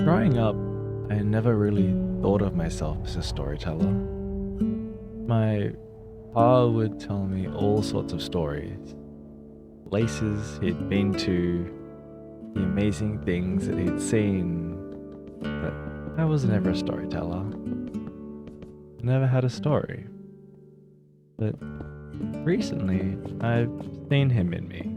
Growing up, I never really thought of myself as a storyteller. My pa would tell me all sorts of stories, places he'd been to, the amazing things that he'd seen, but I was never a storyteller. I never had a story. But recently, I've seen him in me.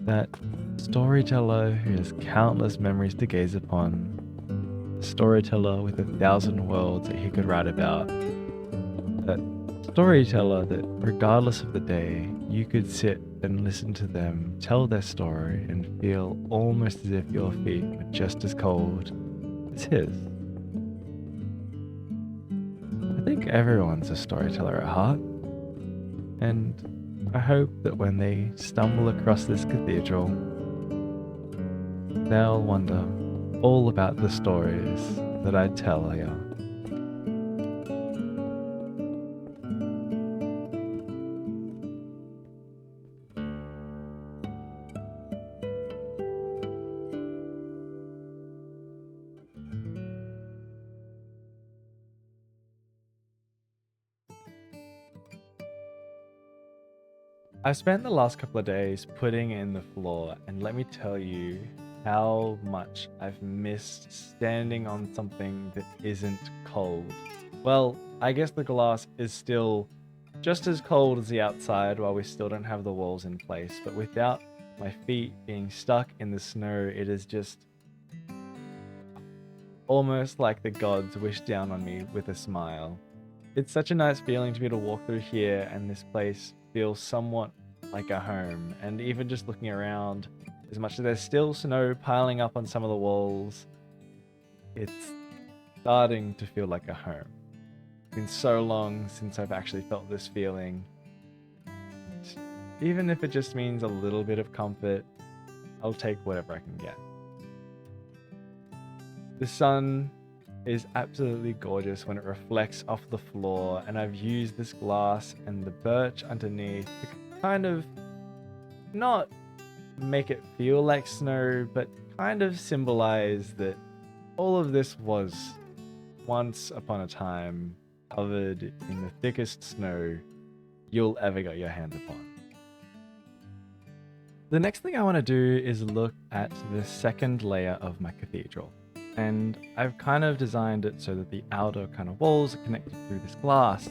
That storyteller who has countless memories to gaze upon, a storyteller with 1,000 worlds that he could write about, that storyteller that, regardless of the day, you could sit and listen to them tell their story and feel almost as if your feet were just as cold as his. I think everyone's a storyteller at heart, and I hope that when they stumble across this cathedral, they'll wonder all about the stories that I tell you. I've spent the last couple of days putting in the floor, and let me tell you how much I've missed standing on something that isn't cold. Well, I guess the glass is still just as cold as the outside while we still don't have the walls in place, but without my feet being stuck in the snow, it is just almost like the gods wish down on me with a smile. It's such a nice feeling to be able to walk through here and this place feels somewhat like a home. And even just looking around, as much as there's still snow piling up on some of the walls, it's starting to feel like a home. It's been so long since I've actually felt this feeling. And even if it just means a little bit of comfort, I'll take whatever I can get. The sun is absolutely gorgeous when it reflects off the floor, and I've used this glass and the birch underneath to kind of not make it feel like snow, but kind of symbolize that all of this was once upon a time covered in the thickest snow you'll ever get your hands upon. The next thing I want to do is look at the second layer of my cathedral. And I've kind of designed it so that the outer kind of walls are connected through this glass.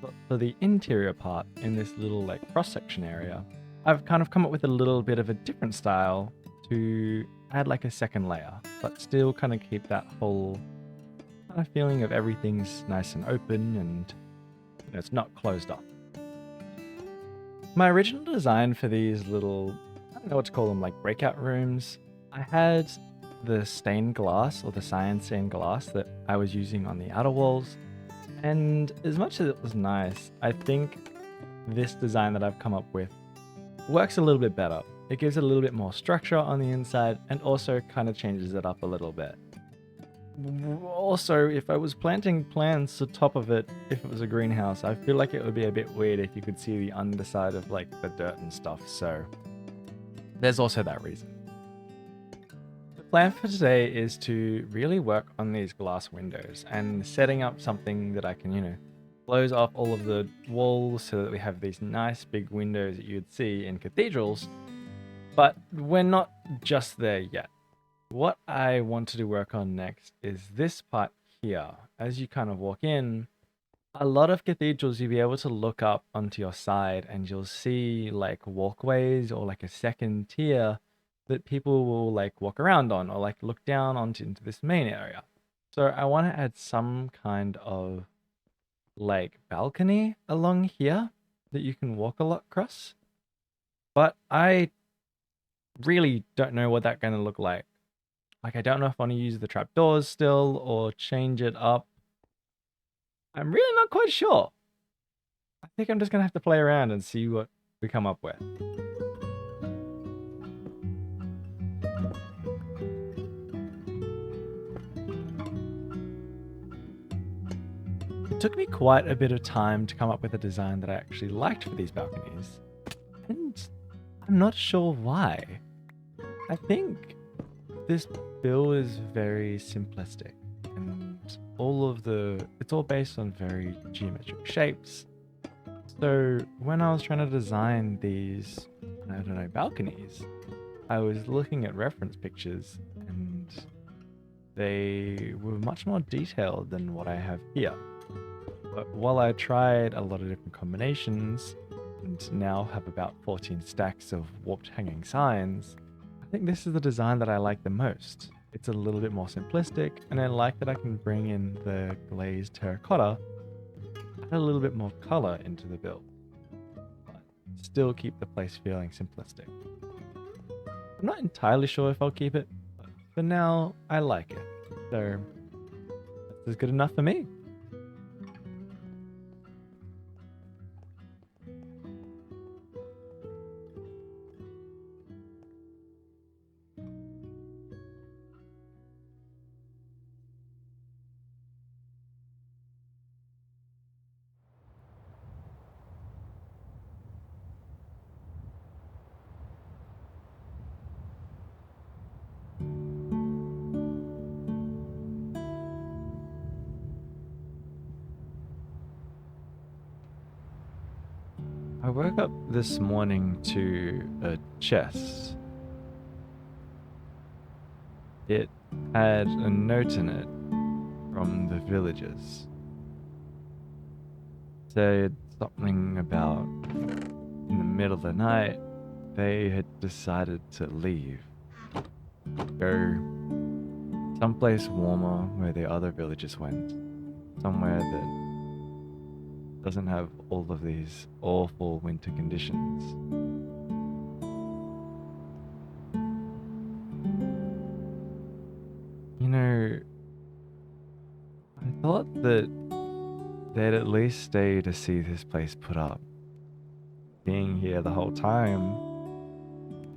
But for the interior part, in this little like cross-section area, I've kind of come up with a little bit of a different style to add like a second layer, but still kind of keep that whole kind of feeling of everything's nice and open and it's not closed off. My original design for these little, I don't know what to call them, like breakout rooms, I had the stained glass or the cyan stained glass that I was using on the outer walls, and as much as it was nice, I think this design that I've come up with works a little bit better. It gives it a little bit more structure on the inside and also kind of changes it up a little bit. Also, if I was planting plants atop of it, if it was a greenhouse, I feel like it would be a bit weird if you could see the underside of like the dirt and stuff, so there's also that reason. The plan for today is to really work on these glass windows and setting up something that I can, close off all of the walls so that we have these nice big windows that you'd see in cathedrals. But we're not just there yet. What I want to work on next is this part here. As you kind of walk in, a lot of cathedrals you'll be able to look up onto your side and you'll see like walkways or like a second tier that people will like walk around on or like look down onto into this main area. So I want to add some kind of like balcony along here that you can walk across. But I really don't know what that's going to look like. Like, I don't know if I want to use the trapdoors still or change it up. I'm really not quite sure. I think I'm just going to have to play around and see what we come up with. It took me quite a bit of time to come up with a design that I actually liked for these balconies. And I'm not sure why. I think this build is very simplistic, and it's all based on very geometric shapes. So when I was trying to design these, I don't know, balconies, I was looking at reference pictures and they were much more detailed than what I have here. But while I tried a lot of different combinations and now have about 14 stacks of warped hanging signs, I think this is the design that I like the most. It's a little bit more simplistic, and I like that I can bring in the glazed terracotta, add a little bit more color into the build, but still keep the place feeling simplistic. I'm not entirely sure if I'll keep it, but for now, I like it. So that's good enough for me. I woke up this morning to a chest. It had a note in it from the villagers. Said something about in the middle of the night they had decided to leave. Go someplace warmer where the other villagers went. Somewhere that doesn't have all of these awful winter conditions. You know, I thought that they'd at least stay to see this place put up. Being here the whole time,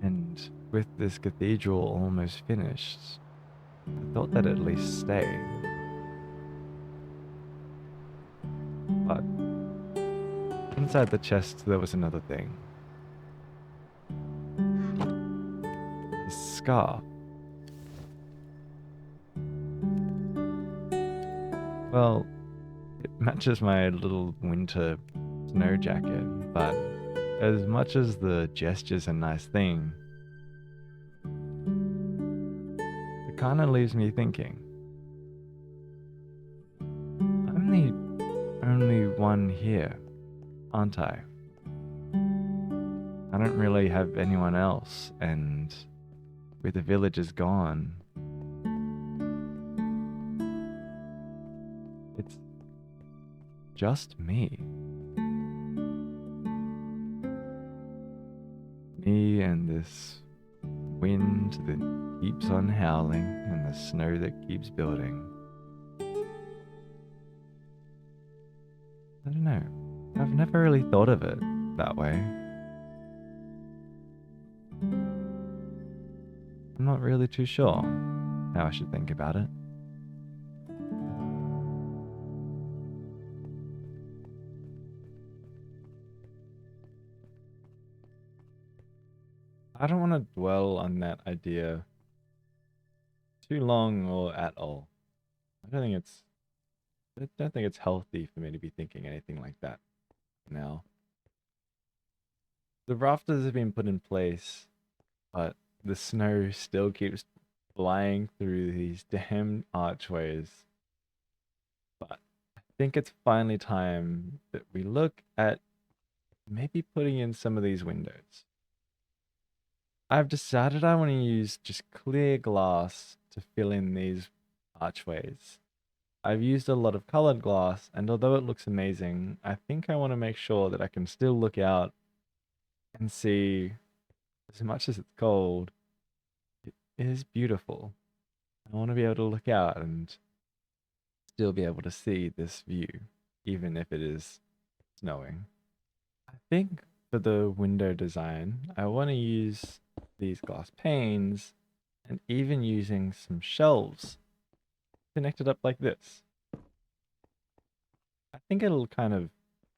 and with this cathedral almost finished, I thought they'd at least stay. But inside the chest there was another thing. A scarf. Well, it matches my little winter snow jacket, but as much as the gesture's a nice thing, it kind of leaves me thinking. I'm the only one here, aren't I? I don't really have anyone else, and with the villagers gone, it's just me. Me and this wind that keeps on howling and the snow that keeps building. I don't know. I've never really thought of it that way. I'm not really too sure how I should think about it. I don't want to dwell on that idea too long or at all. I don't think it's healthy for me to be thinking anything like that now. The rafters have been put in place, but the snow still keeps flying through these damn archways. But I think it's finally time that we look at maybe putting in some of these windows. I've decided I want to use just clear glass to fill in these archways. I've used a lot of colored glass, and although it looks amazing, I think I want to make sure that I can still look out and see, as much as it's cold, it is beautiful. I want to be able to look out and still be able to see this view, even if it is snowing. I think for the window design, I want to use these glass panes and even using some shelves connected up like this. I think it'll kind of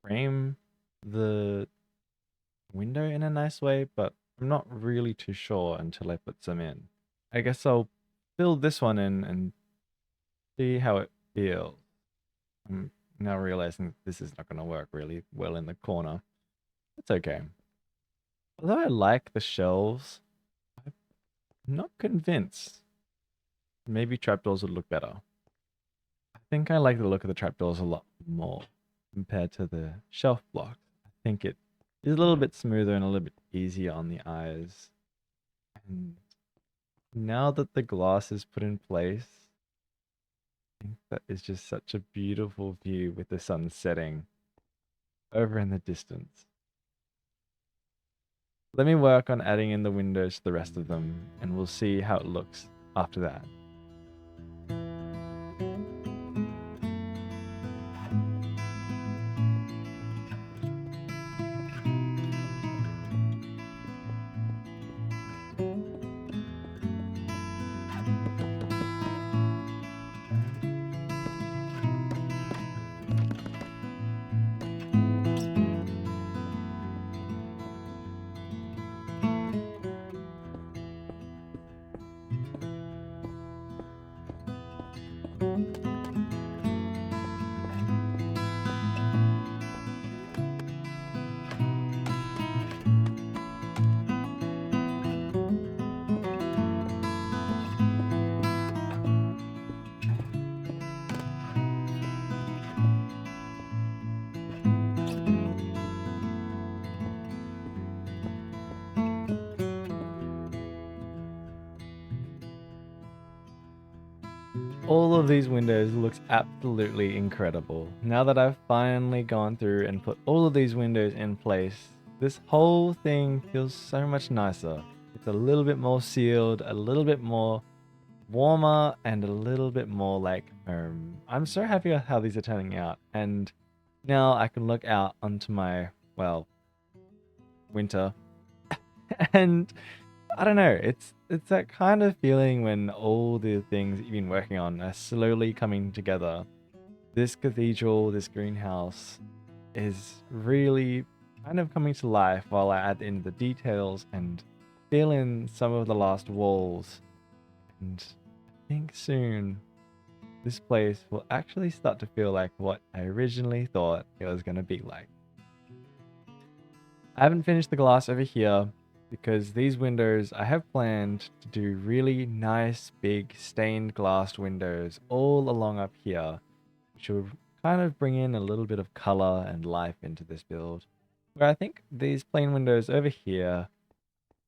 frame the window in a nice way, but I'm not really too sure until I put some in. I guess I'll fill this one in and see how it feels. I'm now realizing that this is not going to work really well in the corner. It's okay. Although I like the shelves, I'm not convinced. Maybe trapdoors would look better. I think I like the look of the trapdoors a lot more compared to the shelf blocks. I think it is a little bit smoother and a little bit easier on the eyes. And now that the glass is put in place, I think that is just such a beautiful view with the sun setting over in the distance. Let me work on adding in the windows to the rest of them, and we'll see how it looks after that. All of these windows looks absolutely incredible. Now that I've finally gone through and put all of these windows in place, this whole thing feels so much nicer. It's a little bit more sealed, a little bit more warmer, and a little bit more like home. I'm so happy with how these are turning out, and now I can look out onto my, well, winter. And I don't know, it's that kind of feeling when all the things that you've been working on are slowly coming together. This cathedral, this greenhouse is really kind of coming to life while I add in the details and fill in some of the last walls. And I think soon this place will actually start to feel like what I originally thought it was going to be like. I haven't finished the glass over here because these windows I have planned to do really nice big stained glass windows all along up here, which will kind of bring in a little bit of color and life into this build. Where I think these plain windows over here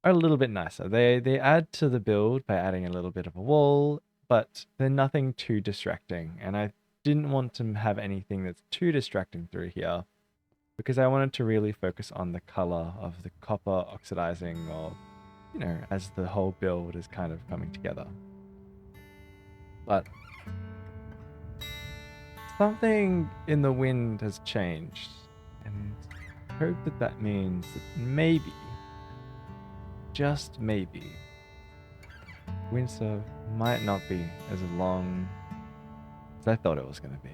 are a little bit nicer. They add to the build by adding a little bit of a wall, but they're nothing too distracting, and I didn't want to have anything that's too distracting through here, because I wanted to really focus on the color of the copper oxidizing, or, you know, as the whole build is kind of coming together. But something in the wind has changed, and I hope that that means that maybe, just maybe, winter might not be as long as I thought it was going to be.